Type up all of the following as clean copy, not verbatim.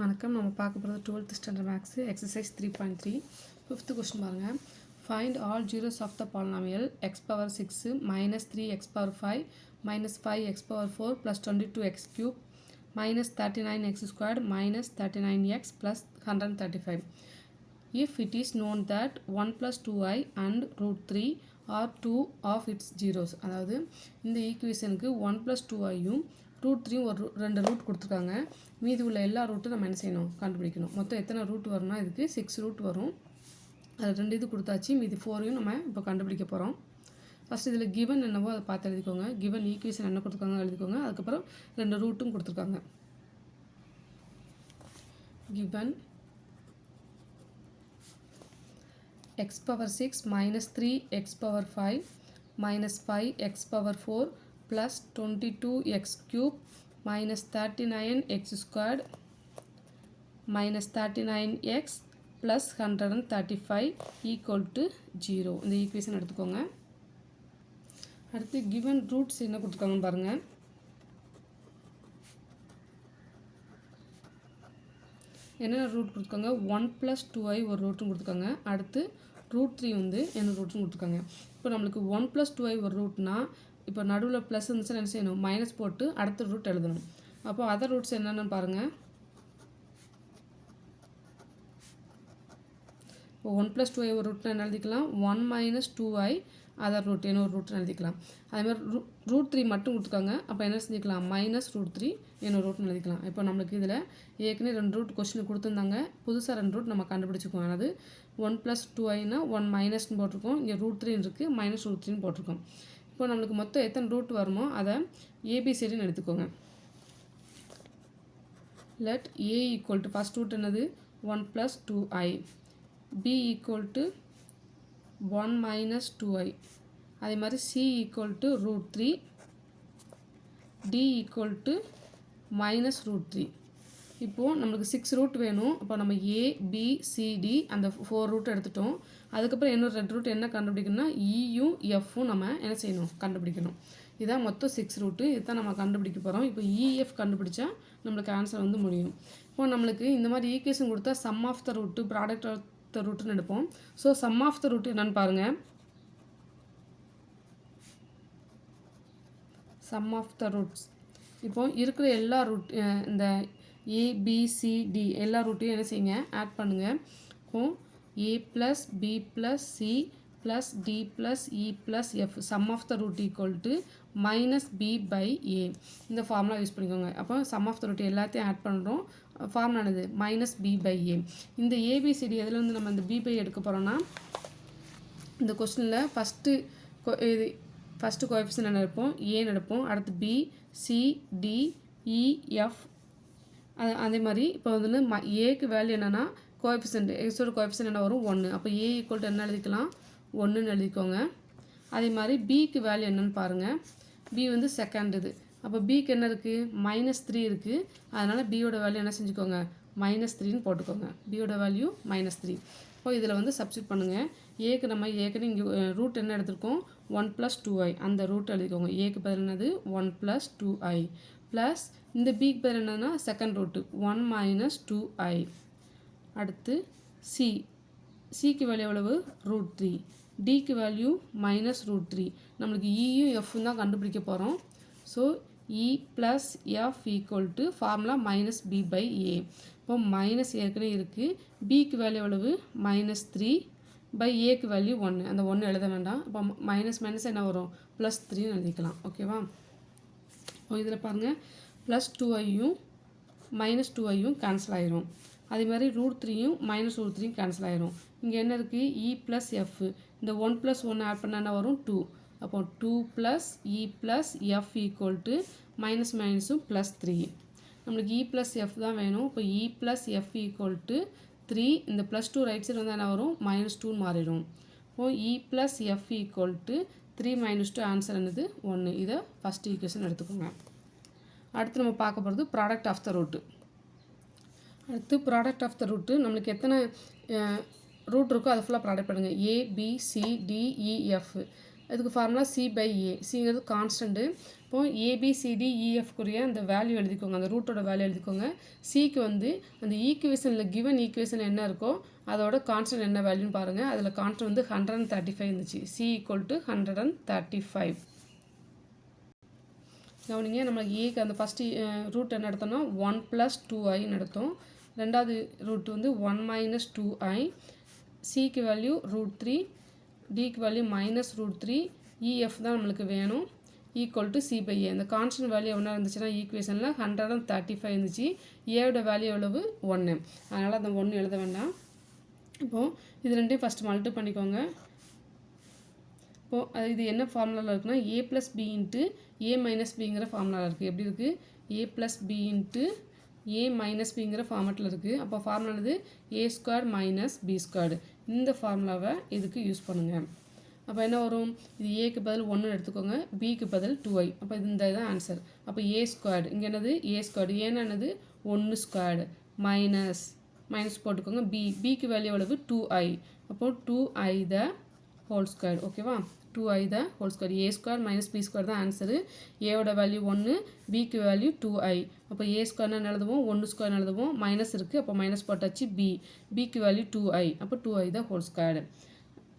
வணக்கம். நம்ம பார்க்க போகிறது 12th standard maths exercise 3.3 fifth question பாருங்கள். Find all zeros of the polynomial X power 6 minus 3x power 5 minus 5x power 4 plus 22x cube minus 39x squared minus 39x plus 135. If it is known that 1 plus 2i and root 3 are 2 of its zeros, அதாவது இந்த ஈக்குவேஷனுக்கு 1 plus 2iயும் root 3 ஒரு ரெண்டு root கொடுத்துருக்காங்க. மீதி உள்ள எல்லா ரூட்டும் நம்ம என்ன செய்யணும், கண்டுபிடிக்கணும். மொத்தம் எத்தனை ரூட் வரும்னா இதுக்கு 6 ரூட் வரும். அது ரெண்டு இது கொடுத்தாச்சு, மீதி 4ஐயும் நம்ம இப்போ கண்டுபிடிக்க போகிறோம். ஃபஸ்ட் இதில் கிவன் என்னவோ அதை பார்த்து எழுதிக்கோங்க. கிவன் ஈக்குவேஷன் என்ன கொடுத்துருக்காங்க எழுதிக்கோங்க. அதுக்கப்புறம் ரெண்டு ரூட்டும் கொடுத்துருக்காங்க. Given x power 6 minus 3x power 5 minus 5x power 4 plus 22x cube minus 39x squared minus 39x plus 135 equal to 0. இந்த ஈக்குவேஷன் எடுத்துக்கோங்க. அடுத்து given roots என்ன கொடுத்துருக்காங்கன்னு பாருங்கள். என்னென்ன ரூட் கொடுத்துருக்காங்க, 1 plus 2i ஒரு ரூட்டும் கொடுத்துருக்காங்க. அடுத்து ரூட் 3 வந்து என்ன ரூட்டும் கொடுத்துருக்காங்க. இப்போ நம்மளுக்கு 1 plus 2i ஒரு ரூட்னா இப்போ நடுவில் ப்ளஸ் இருந்துச்சுன்னா என்ன செய்யணும், மைனஸ் போட்டு அடுத்த ரூட் எழுதணும். அப்போ அதர் ரூட்ஸ் என்னென்னு பாருங்கள். இப்போ 1 plus 2i ஒரு ரூட்னா என்ன எழுதிக்கலாம், 1 minus 2i அதர் ரூட் என்ன ஒரு ரூட்னு எழுதிக்கலாம். அதேமாதிரி ரூட் 3 மட்டும் கொடுத்துருக்காங்க. அப்போ என்ன செஞ்சுக்கலாம், மைனஸ் ரூட் 3 என்ன ரூட்னு எழுதிக்கலாம். இப்போ நம்மளுக்கு இதில் ஏற்கனவே ரெண்டு ரூட் கொஸ்டின் கொடுத்துருந்தாங்க. புதுசாக ரெண்டு ரூட் நம்ம கண்டுபிடிச்சிக்கோம். அதாவது 1 plus 2iனா 1 மைனஸ்னு போட்டிருக்கோம். இங்கே ரூட் 3 இருக்குது, மைனஸ் ரூட் 3ன்னு போட்டிருக்கோம். இப்போ நம்மளுக்கு மொத்தம் எத்தனை ரூட் வருமோ அதை ஏபிசிடின்னு எடுத்துக்கோங்க. Let A equal to first root என்னது 1 plus 2i, B equal to 1 minus 2i, அதே மாதிரி C equal to root 3, D equal to minus root 3. இப்போது நம்மளுக்கு 6 ரூட் வேணும். இப்போ நம்ம ஏ பி சிடி அந்த 4 ரூட் எடுத்துட்டோம். அதுக்கப்புறம் இன்னொரு ரெண்டு ரூட் என்ன கண்டுபிடிக்கணும்னா இயும் எஃப்பும் நம்ம என்ன செய்யணும், கண்டுபிடிக்கணும். இதான் மொத்தம் 6 ரூட்டு. இதுதான் நம்ம கண்டுபிடிக்க போகிறோம். இப்போ இஎஃப் கண்டுபிடிச்சா நம்மளுக்கு ஆன்சர் வந்து முடியும். இப்போ நம்மளுக்கு இந்த மாதிரி ஈக்குவேஷன் கொடுத்தா sum of the root product of the ரூட்டுன்னு எடுப்போம். So sum of the root என்னன்னு பாருங்கள். சம் ஆஃப் த ரூட்ஸ் இப்போ இருக்கிற எல்லா ரூட் இந்த ஏபிசிடி எல்லா ரூட்டையும் என்ன செய்யுங்க, ஆட் பண்ணுங்கள். இப்போ A plus B plus C plus D plus E plus F sum of the root equal to minus B by A. இந்த ஃபார்முலா யூஸ் பண்ணிக்கோங்க. அப்போ சம் ஆஃப் த ரூட் எல்லாத்தையும் ஆட் பண்ணுறோம். ஃபார்முலானது மைனஸ் பி பை ஏ. இந்த ABCD எதில் வந்து நம்ம இந்த பி பை எடுக்க போகிறோன்னா இந்த கொஸ்டினில் ஃபஸ்ட்டு கோஎஃபிஷியன்ட் என்ன எடுப்போம், ஏன்னு எடுப்போம். அடுத்து B C D E F. அதே மாதிரி இப்போ வந்து ஏக்கு வேல்யூ என்னென்னா கோஎஃபிஷியன்ட் எக்ஸோட கோஎஃபிஷியன்ட் என்ன வரும் 1. அப்போ ஏ ஈக்குவல் டு என்ன எழுதிக்கலாம், 1ன்னு எழுதிக்கோங்க. அதே மாதிரி பிக்கு வேல்யூ என்னென்னு பாருங்கள். பி வந்து செகண்ட் இது. அப்போ பிக்கு என்ன இருக்குது, மைனஸ் 3 இருக்குது. அதனால் பியோட வேல்யூ என்ன செஞ்சுக்கோங்க, மைனஸ் 3ன்னு போட்டுக்கோங்க. பியோட வேல்யூ மைனஸ் 3. இப்போ இதில் வந்து சப்ஸ்டிட் பண்ணுங்கள். ஏக்கு நம்ம ஏற்கனவே இங்கே ரூட் என்ன எடுத்திருக்கோம், 1 plus 2i அந்த ரூட் எழுதிக்கோங்க. ஏக்கு பதில் என்னது 1 plus 2i ப்ளஸ் இந்த பிக்கு பதில் என்னன்னா செகண்ட் ரூட்டு 1 minus 2i. அடுத்து சிக்கு வேல்யூ எவ்வளவு ரூட் 3, டிக்கு வேல்யூ மைனஸ் ரூட் 3. நம்மளுக்கு இயும் எஃப்பும் தான் கண்டுபிடிக்க போகிறோம். So E plus F equal to formula minus B by A. இப்போ மைனஸ் ஏற்கனவே இருக்குது. பிக்கு வேல்யூ எவ்வளவு மைனஸ் 3 பை ஏக்கு வேல்யூ 1. அந்த 1 எழுத வேண்டாம். இப்போ மைனஸ் மைனஸ் என்ன வரும், ப்ளஸ் 3ன்னு எழுதிக்கலாம். ஓகேவா. இப்போ இதில் பாருங்கள் ப்ளஸ் 2iயும் மைனஸ் 2iயும் கேன்சல் ஆயிரும். அதே மாதிரி ரூட் 3யும் மைனஸ் ரூட் 3யும் கேன்சல் ஆயிரும். இங்கே என்ன இருக்குது, இ ப்ளஸ் எஃப். இந்த 1 + 1 ஆட் பண்ணால் என்ன வரும் 2. அப்போ 2 plus E plus F equal to minus மைனஸும் ப்ளஸ் 3. நம்மளுக்கு இ ப்ளஸ் எஃப் தான் வேணும். இப்போ E plus F equal to 3. இந்த ப்ளஸ் 2 ரைட் சைடு வந்து என்ன வரும், மைனஸ் 2ன்னு மாறிடும். இப்போது E plus F equal to 3 minus 2 answer என்னது 1. இதை ஃபஸ்ட் ஈக்குவேஷன் எடுத்துக்கோங்க. அடுத்து நம்ம பார்க்க போகிறது ப்ராடக்ட் ஆஃப் த ரூட்டு. அடுத்து ப்ராடக்ட் ஆஃப் த ரூட்டு நம்மளுக்கு எத்தனை ரூட் இருக்கோ அதை ஃபுல்லாக ப்ராடக்ட் பண்ணுங்கள். A B C D E F. இதுக்கு ஃபார்முலா C/A. சிங்கிறது கான்ஸ்டன்ட்டு. இப்போ ABCDEFக்குரிய அந்த வேல்யூ எழுதிக்கோங்க, அந்த ரூட்டோட வேல்யூ எழுதிக்கோங்க. சிக்கு வந்து அந்த ஈக்குவேஷனில் கிவன் ஈக்குவேஷன் என்ன இருக்கோ அதோட கான்ஸ்டன்ட் என்ன வேல்யூன்னு பாருங்கள். அதில் கான்ஸ்டன்ட் வந்து 135 இருந்துச்சு. C = 135. கவனிங்க, நம்ம ஏக்கு அந்த ஃபஸ்ட்டு ரூட் என்ன எடுத்தோம்னா 1 + 2i எடுத்தோம். ரெண்டாவது ரூட் வந்து 1 - 2i. சிக்கு வேல்யூ √3, டிக்கு வேல்யூ -√3, EF தான் நம்மளுக்கு வேணும். = C/A. அந்த கான்ஸ்டன்ட் வேல்யூ என்ன இருந்துச்சுன்னா ஈக்குவேஷனில் 135 இருந்துச்சு. ஏவோட வேல்யூ எவ்வளவு 1. அதனால் அந்த 1 எழுத வேண்டாம். இப்போது இது ரெண்டையும் ஃபஸ்ட்டு மல்டிப்ளை பண்ணிக்கோங்க. இப்போது இது என்ன ஃபார்முலாவில் இருக்குன்னா A + B × A - Bங்கிற ஃபார்முலாவில் இருக்குது. எப்படி இருக்குது? A + B × A - Bங்கிற ஃபார்மேட்டில் இருக்குது. அப்போ ஃபார்முலானது A² - B². இந்த ஃபார்முலாவை இதுக்கு யூஸ் பண்ணுங்கள். அப்போ என்ன வரும்? இது ஏக்கு பதில் 1 எடுத்துக்கோங்க, பிக்கு பதில் 2i. அப்போ இந்த இதுதான் ஆன்சர். அப்போ A², இங்கே என்னது A², ஏன்னா என்னது 1² மைனஸ் போட்டுக்கோங்க. பிக்கு வேல்யூ எவ்வளவு 2i. அப்போது 2i the whole square. ஓகேவா? 2i the whole square. A² - B² தான் ஆன்சரு. ஏவோட வேல்யூ 1, பிக்கு வேல்யூ 2i. அப்போ A² எழுதுவோம், 1² எழுதுவோம், மைனஸ் இருக்குது, அப்போ மைனஸ் போட்டாச்சு. பிக்கு வேல்யூ 2i, அப்போ 2i the whole square.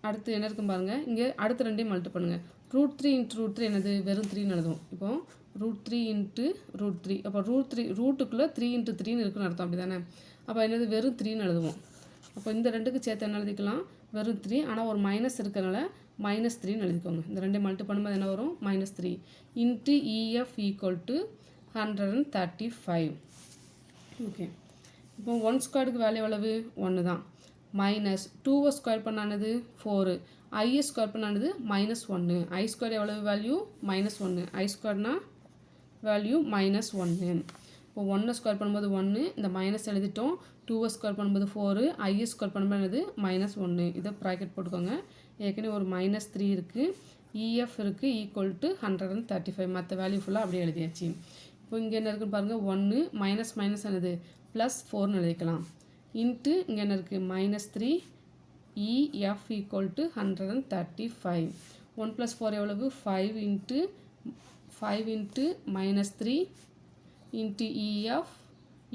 அடுத்து என்ன இருக்குன்னு பாருங்கள். இங்கே அடுத்த ரெண்டையும் மல்டிப்ளை பண்ணுங்கள். √3 × √3 என்னது? வெறும் 3ன்னு எழுதுவோம். இப்போது √3 × √3, அப்போ ரூட்டுக்குள்ளே 3 × 3ன்னு இருக்குன்னு அர்த்தம், அப்படி தானே? அப்போ என்னது? வெறும் 3ன்னு எழுதுவோம். அப்போ இந்த ரெண்டுக்கு சேர்த்து என்ன எழுதிக்கலாம்? வெறும் 3, ஆனால் ஒரு மைனஸ் இருக்கிறனால -3ன்னு எழுதிக்கோங்க. இந்த ரெண்டையும் மல்டிப்ளை பண்ணும்போது என்ன வரும்? -3 × EF = 135. ஓகே, இப்போ 1² வேல்யூ எவ்வளவு? 1 தான். -2 ஸ்கொயர் பண்ணானது 4, i ஸ்கொயர் பண்ணானது -1. i² எவ்வளவு வேல்யூ? -1. i²னா வேல்யூ -1. இப்போ 1 ஸ்கொயர் பண்ணும்போது 1, இந்த மைனஸ் எழுதிட்டோம். 2 ஸ்கொயர் பண்ணும்போது 4, i ஸ்கொயர் பண்ணும்போது -1. இதை ப்ராக்கெட் போட்டுக்கோங்க. ஏற்கனவே ஒரு -3 இருக்குது, EF இருக்குது, = 135. மற்ற வேல்யூ ஃபுல்லாக அப்படியே எழுதியாச்சு. இப்போ இங்கே என்ன இருக்குன்னு பாருங்கள். 1 மைனஸ் என்னது? +4ன்னு எழுதிக்கலாம். இன்ட்டு இங்கே என்ன இருக்குது? -3, EF = 135. 1 + 4 எவ்வளவு? 5 × -3 × EF =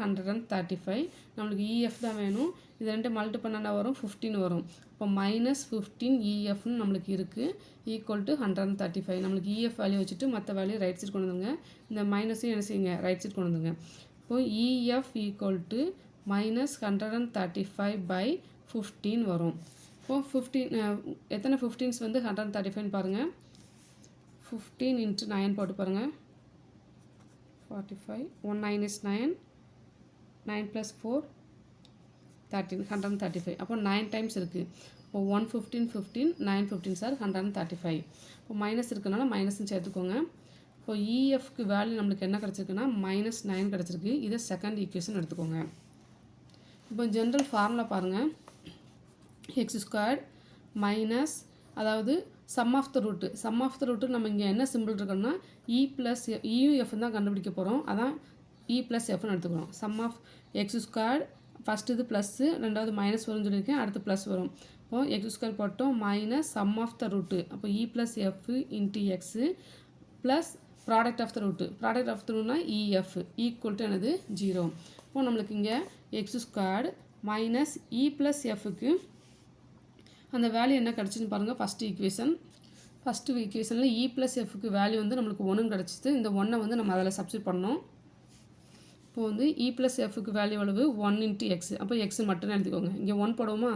135. நம்மளுக்கு EF தான் வேணும். இது ரெண்டு மல்டிப்ளை பண்ணா வரும் 15 வரும். இப்போ -15 EFன்னு நம்மளுக்கு இருக்குது, = 135. நம்மளுக்கு EF வேல்யூ வச்சுட்டு மற்ற வேல்யூ ரைட் சைட் கொண்டு வந்துங்க. இந்த மைனஸையும் என்ன செய்யுங்க? ரைட் சைட் கொண்டு வந்துங்க. இப்போ EF = -135/15 வரும். இப்போது 15 எத்தனை 15s வந்து 135 பாருங்கள். 15 × 9 போட்டு பாருங்கள். 45, 1 9 is 9, 9 + 4 13, 135. அப்போ 9 டைம்ஸ் இருக்குது. இப்போ 1 15 15, 9 15s are 135. இப்போ மைனஸ் இருக்கனால மைனஸ்ன்னு சேர்த்துக்கோங்க. இப்போ EFக்கு வேல்யூ நம்மளுக்கு என்ன கிடச்சிருக்குன்னா -9 கிடச்சிருக்கு. இதை செகண்ட் ஈக்குவேஷன் எடுத்துக்கோங்க. இப்போ ஜென்ரல் ஃபார்முலா பாருங்கள். x² மைனஸ், அதாவது சம் ஆஃப் த ரூட்டு நம்ம இங்கே என்ன சிம்பிள் இருக்கோம்னா EF தான் கண்டுபிடிக்க போகிறோம். அதான் E+Fன்னு எடுத்துக்கிறோம். சம் ஆஃப் x², ஃபஸ்ட்டு இது ப்ளஸ்ஸு, ரெண்டாவது மைனஸ் வரும்னு சொல்லியிருக்கேன், அடுத்து ப்ளஸ் வரும். இப்போது x² போட்டோம் minus sum of the root, அப்போ E+F × x ப்ளஸ் ப்ராடக்ட் ஆஃப் த ரூட்னா EF = என்னது? 0. இப்போது நம்மளுக்கு இங்கே x² மைனஸ் E+Fக்கு அந்த வேல்யூ என்ன கிடச்சின்னு பாருங்கள். ஃபஸ்ட்டு ஈக்குவேஷனில் E+Fக்கு வேல்யூ வந்து நம்மளுக்கு 1 கிடச்சிது. இந்த 1 வந்து நம்ம அதில் சப்ஸ்டிட் பண்ணோம். இப்போ வந்து E+Fக்கு வேல்யூ எவ்வளவு? 1 × x. அப்போ x மட்டும் எழுதிக்கோங்க. இங்கே 1 போடுவோமா?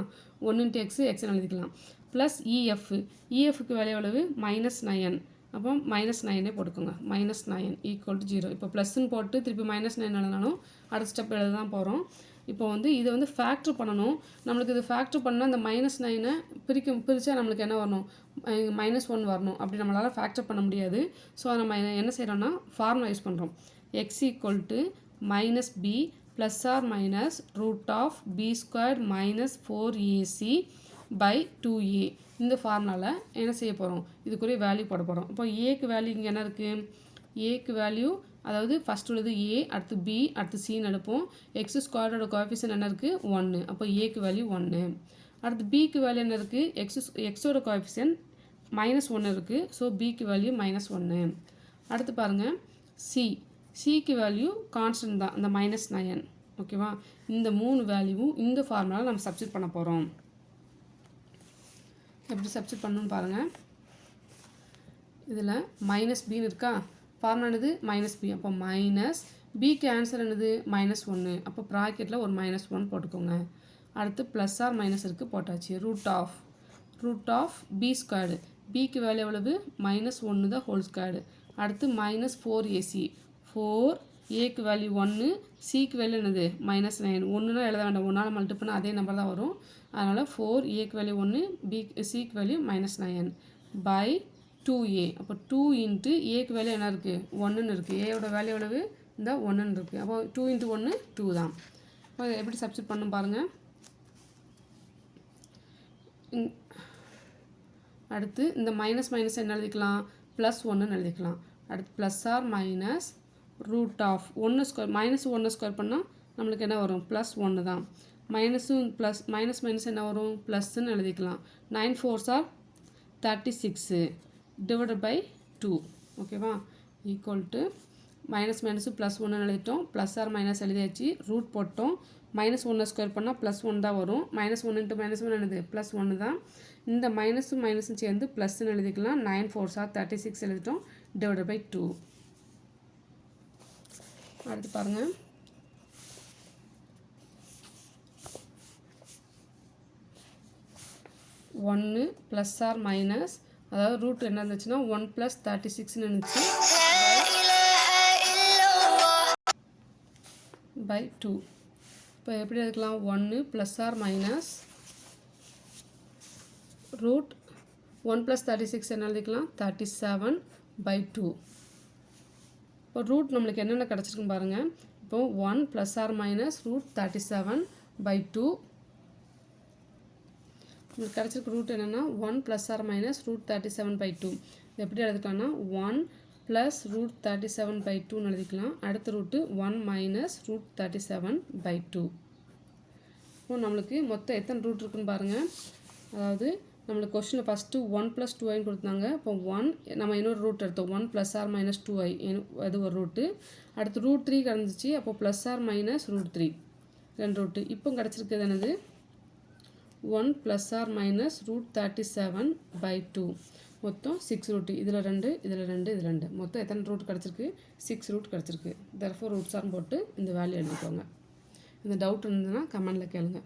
1 × x எழுதிக்கலாம். ப்ளஸ் EFக்கு வேல்யூ எவ்வளவு? -9. அப்போ -9 போட்டுக்கோங்க. -9 = 0. இப்போ ப்ளஸ்ன்னு போட்டு திருப்பி -9 எழுதினாலும் அடுத்த ஸ்டெப் எழுத தான் போகிறோம். இப்போ வந்து இதை வந்து ஃபேக்ட்ரு பண்ணணும். நம்மளுக்கு இது ஃபேக்ட்ரு பண்ணால் அந்த -9 பிரித்தா நம்மளுக்கு என்ன வரணும்? -1 வரணும். அப்படி நம்மளால் ஃபேக்ட்ரு பண்ண முடியாது. ஸோ நம்ம என்ன செய்கிறோன்னா ஃபார்முலா யூஸ் பண்ணுறோம். x = -b + or -√b² - 4ac/2a. இந்த ஃபார்முலாவில் என்ன செய்ய போகிறோம்? இதுக்குரிய வேல்யூ போட போகிறோம். இப்போ ஏக்கு வேல்யூ இங்கே என்ன இருக்குது? ஏக்கு வேல்யூ, அதாவது ஃபஸ்ட் உள்ளது A, அடுத்து B, அடுத்து Cன்னு எடுப்போம். x² கோஎஃபிஷியன்ட் என்ன இருக்குது? 1. அப்போ ஏக்கு வேல்யூ 1. அடுத்து பிக்கு வேல்யூ என்ன இருக்குது? எக்ஸோட கோஎஃபிஷியன்ட் -1 இருக்குது. ஸோ பிக்கு வேல்யூ -1. அடுத்து பாருங்கள் சிக்கு வேல்யூ கான்ஸ்டன்ட் தான், இந்த -9. ஓகேவா? இந்த 3 வேல்யூவும் இந்த ஃபார்முலாவில் நம்ம சப்ஸ்டிட் பண்ண போகிறோம். எப்படி சப்ஸ்டிட் பண்ணணும்னு பாருங்கள். இதில் -bன்னு இருக்கா, ஃபார்முலா என்னது -b. அப்போ பிக்கு ஆன்சர் என்னது -1. அப்போ ப்ராக்கெட்டில் ஒரு -1 போட்டுக்கோங்க. அடுத்து ப்ளஸ் ஆர் மைனஸ் இருக்குது, போட்டாச்சு. ரூட் ஆஃப் பி ஸ்கொயர்டு, பிக்கு வேல்யூ எவ்வளவு -1 தான் ஹோல் ஸ்கொயர்டு. அடுத்து -4ac, 4 ஏக்கு வேல்யூ 1, சிக்கு வேல்யூ என்னது -9. 1னா எழுத வேண்டாம், 1ஆல் மல்டிப்ளை பண்ணால் அதே நம்பர் தான் வரும். அதனால் 4 ஏக்கு வேல்யூ 1, சிக்கு வேல்யூ -9 பை 2a. அப்போ 2 இன்ட்டு ஏக்கு வேல்யூ என்ன இருக்குது 1ன்னு இருக்குது. ஏயோட வேல்யூ எவ்வளவு இந்த 1ன்னு இருக்குது. அப்போ 2 இன்ட்டு 1 2 தான். அப்போ எப்படி சப்ஸ்டிட் பண்ணணும் பாருங்கள். அடுத்து இந்த மைனஸ் என்ன எழுதிக்கலாம், +1ன்னு எழுதிக்கலாம். அடுத்து plus or minus root of 1 square -1 square பண்ணால் நம்மளுக்கு என்ன வரும் +1 தான். மைனஸ் என்ன வரும் ப்ளஸ்ன்னு எழுதிக்கலாம். 9 4s are 36 டிவைடட் பை 2. ஓகேவா? ஈக்குவல் டு +1 எழுதிட்டோம். ப்ளஸ் ஆர் மைனஸ் எழுதியாச்சு, ரூட் போட்டோம். -1 ஸ்கொயர் பண்ணால் +1 தான் வரும். -1 இன்ட்டு -1 என்னது +1 தான். இந்த மைனஸும் சேர்ந்து ப்ளஸ்ன்னு எழுதிக்கலாம். 9 4s are 36 எழுதிட்டோம், டிவைடட் பை 2. அடுத்து பாருங்கள். ஒன்று ப்ளஸ் ஆர் மைனஸ், அதாவது ரூட் என்ன இருந்துச்சுன்னா 1 + 36ன்னு இருந்துச்சு, பை 2. இப்போ எப்படி எடுக்கலாம், 1 ப்ளஸ் ஆர் மைனஸ் ரூட் 1 + 36 என்ன எழுதிக்கலாம் 37 பை 2. இப்போ ரூட் நம்மளுக்கு என்னென்ன கிடச்சிருக்குன்னு பாருங்கள். இப்போ 1 plus or minus root 37 by 2. உங்களுக்கு கிடச்சிருக்க ரூட் என்னென்னா 1 plus or minus root 37 by 2. இது எப்படி எழுதிக்கலாம்னா 1 ப்ளஸ் ரூட் 37 பை 2ன்னு எழுதிக்கலாம். அடுத்த ரூட்டு 1 மைனஸ் ரூட் 37 பை 2. இப்போ நம்மளுக்கு மொத்தம் எத்தனை ரூட் இருக்குன்னு பாருங்கள். அதாவது நம்மளுக்கு கொஸ்டினில் ஃபஸ்ட்டு 1 + 2i கொடுத்தாங்க. இப்போ 1 நம்ம இன்னொரு ரூட் எடுத்தோம், 1 + ஆர் மைனஸ் 2i, அது ஒரு ரூட்டு. அடுத்து ரூட் 3 கிடந்துச்சு, அப்போ plus or minus root 3, 2 root. இப்போ கிடச்சிருக்கிறது என்னது 1 plus or minus root 37 by 2. மொத்தம் 6 ரூட்டு. இதில் 2, இதில் 2, இதில் 2. மொத்தம் எத்தனை ரூட் கிடச்சிருக்கு 6 ரூட் கிடச்சிருக்கு. therefore ரூட்ஸ் ஆர்னு போட்டு இந்த வேல்யூ எழுதிக்கோங்க. இந்த டவுட் இருந்ததுன்னா கமெண்டில் கேளுங்க.